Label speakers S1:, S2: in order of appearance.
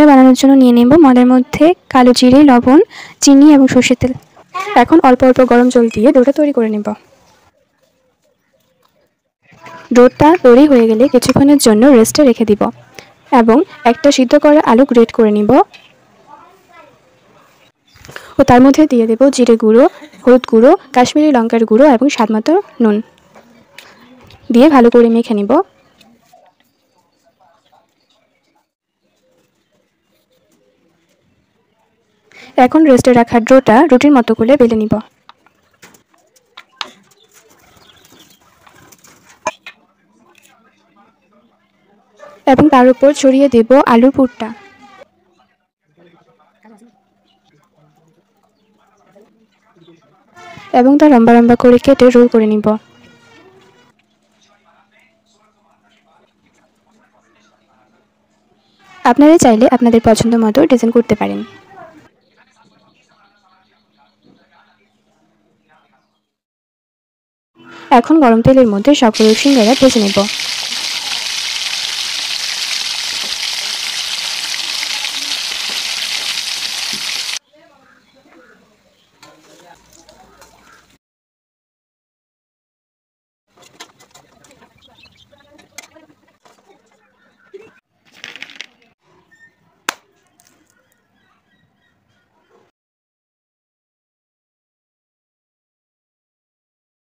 S1: বানানোর জন্য নিয়ে নেব মদের মধ্যে কালো জিরে, লবণ, চিনি এবং সরষের তেল। এখন অল্প অল্প গরম জল দিয়ে ডোটা তৈরি করে নেব। ডোটা তৈরি হয়ে গেলে কিছুক্ষণের জন্য রেস্টে রেখে দিব এবং একটা সিদ্ধ করা আলু গ্রেট করে নিব ও তার মধ্যে দিয়ে দেব জিরে গুঁড়ো, হলুদ গুঁড়ো, কাশ্মীরি লঙ্কার গুঁড়ো এবং স্বাদমতো নুন দিয়ে ভালো করে মেখে নিব। এখন রেস্টে রাখা ডোটা রুটির মতো করে বেলে নিব এবং তার উপর ছড়িয়ে দেব আলুর পুরটা এবং তা লম্বা লম্বা করে কেটে রোল করে নিব। আপনারা চাইলে আপনাদের পছন্দ মতো ডিজাইন করতে পারেন। এখন গরম তেলের মধ্যে সবগুলো সিঙ্গারা ভেজে নেব।